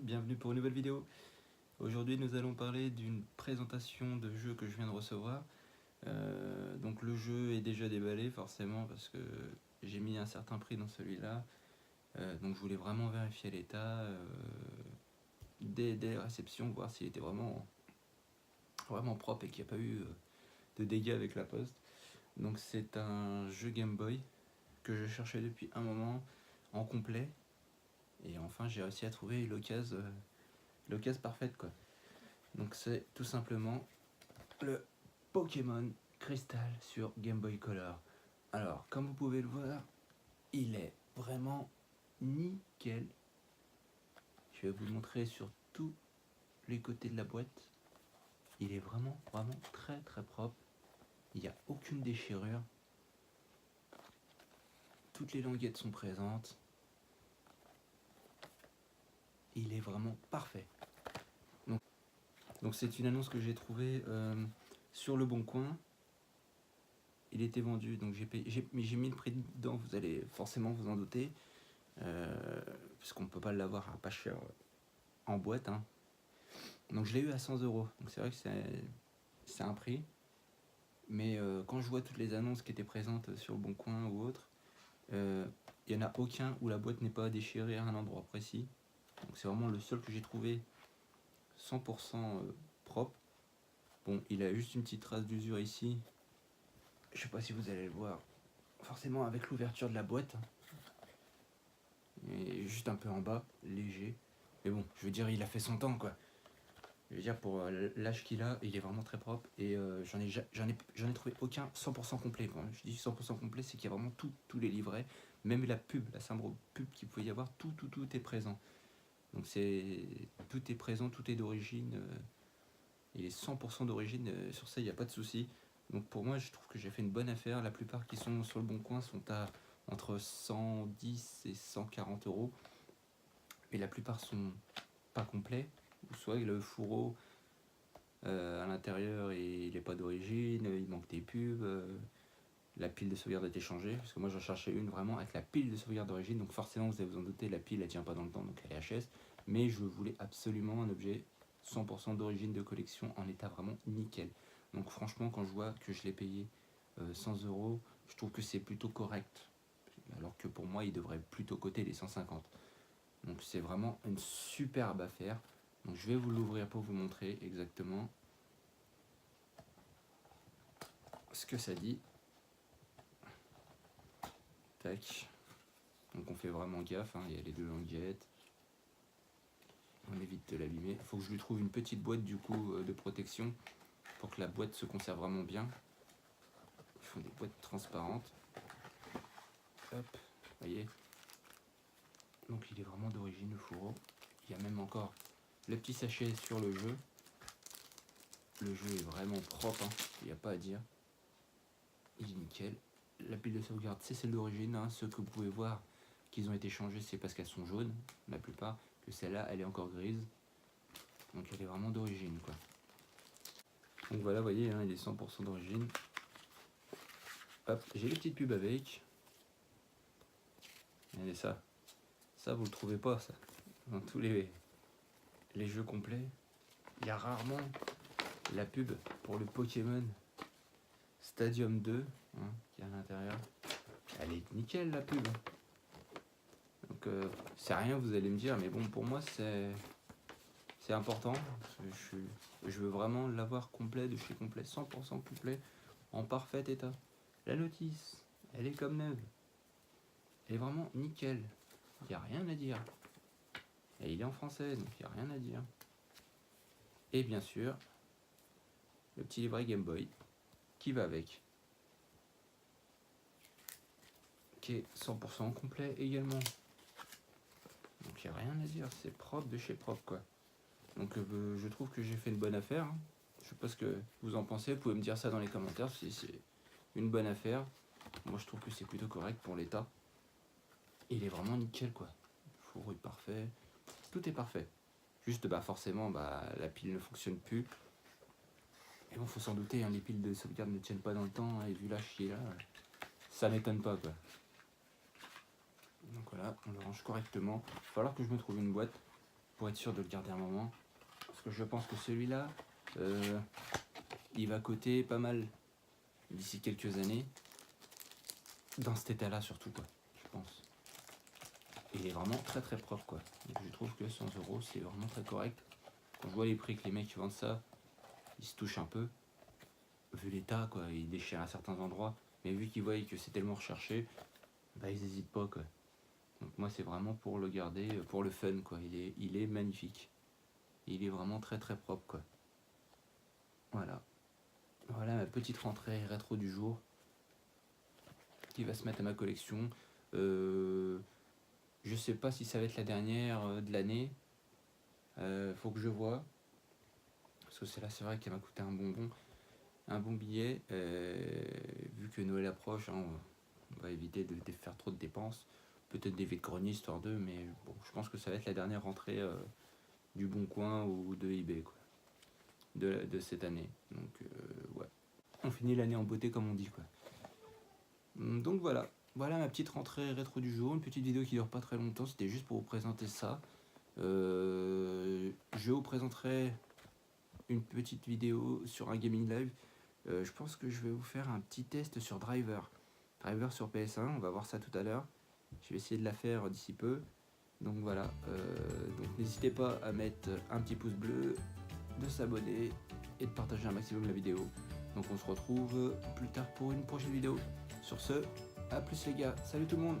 bienvenue pour une nouvelle vidéo. Aujourd'hui nous allons parler d'une présentation de jeu que je viens de recevoir. Donc le jeu est déjà déballé forcément parce que j'ai mis un certain prix dans celui-là. Donc je voulais vraiment vérifier l'état des réceptions, voir s'il était vraiment propre et qu'il n'y a pas eu de dégâts avec la poste. Donc c'est un jeu Game Boy que je cherchais depuis un moment en complet. Et enfin j'ai réussi à trouver l'occasion parfaite quoi. Donc c'est tout simplement le Pokémon Crystal sur Game Boy Color. Alors comme vous pouvez le voir, il est vraiment nickel. Je vais vous le montrer sur tous les côtés de la boîte. Il est vraiment très propre. Il n'y a aucune déchirure. Toutes les languettes sont présentes. Il est vraiment parfait. Donc c'est une annonce que j'ai trouvée sur le Bon Coin. Il était vendu, donc j'ai mis le prix dedans, vous allez forcément vous en douter, puisqu'on ne peut pas l'avoir à pas cher en boîte. Hein. Donc je l'ai eu à 100 €, donc c'est vrai que c'est un prix. Mais quand je vois toutes les annonces qui étaient présentes sur le Bon Coin ou autre, il n'y en a aucun où la boîte n'est pas déchirée à un endroit précis. Donc c'est vraiment le seul que j'ai trouvé 100% propre. Bon, il a juste une petite trace d'usure ici. Je sais pas si vous allez le voir. Forcément avec l'ouverture de la boîte. Et juste un peu en bas, léger. Mais bon, je veux dire, il a fait son temps quoi. Je veux dire, pour l'âge qu'il a, il est vraiment très propre. Et j'en ai trouvé aucun 100% complet. Quand je dis 100% complet, c'est qu'il y a vraiment tous les livrets. Même la pub, la symbole pub qu'il pouvait y avoir, tout est présent. Donc tout est présent, tout est d'origine. Il est 100% d'origine, sur ça il n'y a pas de souci. Donc pour moi je trouve que j'ai fait une bonne affaire. La plupart qui sont sur le Bon Coin sont à entre 110 et 140 €. Mais la plupart sont pas complets. Ou soit le fourreau à l'intérieur et il n'est pas d'origine, il manque des pubs, la pile de sauvegarde a été changée. Parce que moi j'en cherchais une vraiment avec la pile de sauvegarde d'origine. Donc forcément vous allez vous en douter, la pile elle tient pas dans le temps, donc elle est HS. Mais je voulais absolument un objet 100% d'origine de collection en état vraiment nickel. Donc franchement quand je vois que je l'ai payé 100 €, je trouve que c'est plutôt correct. Alors que pour moi il devrait plutôt coter les 150. Donc c'est vraiment une superbe affaire. Donc je vais vous l'ouvrir pour vous montrer exactement ce que ça dit. Tac. Donc on fait vraiment gaffe, hein. Il y a les deux languettes. On évite de l'abîmer. Il faut que je lui trouve une petite boîte du coup de protection pour que la boîte se conserve vraiment bien. Ils font des boîtes transparentes. Hop, vous voyez. Donc il est vraiment d'origine le fourreau. Il y a même encore le petit sachet sur le jeu. Le jeu est vraiment propre, hein. Il n'y a pas à dire. Il est nickel. La pile de sauvegarde c'est celle d'origine, hein. Ceux que vous pouvez voir qu'ils ont été changés c'est parce qu'elles sont jaunes, la plupart, que celle-là elle est encore grise. Donc elle est vraiment d'origine quoi. Donc voilà, vous voyez, hein, il est 100% d'origine. Hop, j'ai les petites pubs avec. Regardez ça. Ça vous le trouvez pas ça. Dans tous les jeux complets, il y a rarement la pub pour le Pokémon Stadium 2 hein, qui est à l'intérieur. Elle est nickel la pub. Donc c'est rien, vous allez me dire, mais bon pour moi c'est important. Je veux vraiment l'avoir complet, de chez complet, 100% complet, en parfait état. La notice, elle est comme neuve. Elle est vraiment nickel. Il n'y a rien à dire. Et il est en français, donc il n'y a rien à dire. Et bien sûr, le petit livret Game Boy qui va avec. Qui est 100% complet également. Donc il n'y a rien à dire, c'est propre de chez propre quoi. Donc je trouve que j'ai fait une bonne affaire. Hein. Je sais pas ce que vous en pensez, vous pouvez me dire ça dans les commentaires si c'est une bonne affaire. Moi je trouve que c'est plutôt correct pour l'état. Il est vraiment nickel quoi. Le fourreau est parfait, tout est parfait. Juste forcément la pile ne fonctionne plus. Et bon faut s'en douter, hein, les piles de sauvegarde ne tiennent pas dans le temps, hein, et vu l'âge qui est là, ça m'étonne pas quoi. Donc voilà, on le range correctement. Il va falloir que je me trouve une boîte. pour être sûr de le garder un moment. Parce que je pense que celui-là, il va coter pas mal d'ici quelques années. Dans cet état-là surtout, quoi, je pense. Et il est vraiment très très propre, quoi. Donc je trouve que 100 € c'est vraiment très correct. Quand je vois les prix que les mecs vendent ça, ils se touchent un peu. Vu l'état, quoi, ils déchirent à certains endroits. Mais vu qu'ils voient que c'est tellement recherché, bah ils hésitent pas, quoi. Donc moi c'est vraiment pour le garder, pour le fun, quoi. Il est magnifique. Il est vraiment très très propre, quoi. Voilà. Voilà ma petite rentrée rétro du jour qui va se mettre à ma collection. Je sais pas si ça va être la dernière de l'année. Faut que je vois. Parce que celle-là, c'est vrai qu'elle m'a coûté un bon billet. Vu que Noël approche, hein, on va éviter de faire trop de dépenses. Peut-être des vide-greniers histoire d'eux, mais bon, je pense que ça va être la dernière rentrée du Bon Coin ou de eBay, quoi, de cette année. Donc, ouais. On finit l'année en beauté, comme on dit, quoi. Donc voilà. Voilà ma petite rentrée rétro du jour. Une petite vidéo qui dure pas très longtemps. C'était juste pour vous présenter ça. Je vous présenterai une petite vidéo sur un gaming live. Je pense que je vais vous faire un petit test sur Driver sur PS1, on va voir ça tout à l'heure. Je vais essayer de la faire d'ici peu. Donc voilà, donc n'hésitez pas à mettre un petit pouce bleu, de s'abonner et de partager un maximum la vidéo. Donc on se retrouve plus tard pour une prochaine vidéo. Sur ce, à plus les gars, salut tout le monde.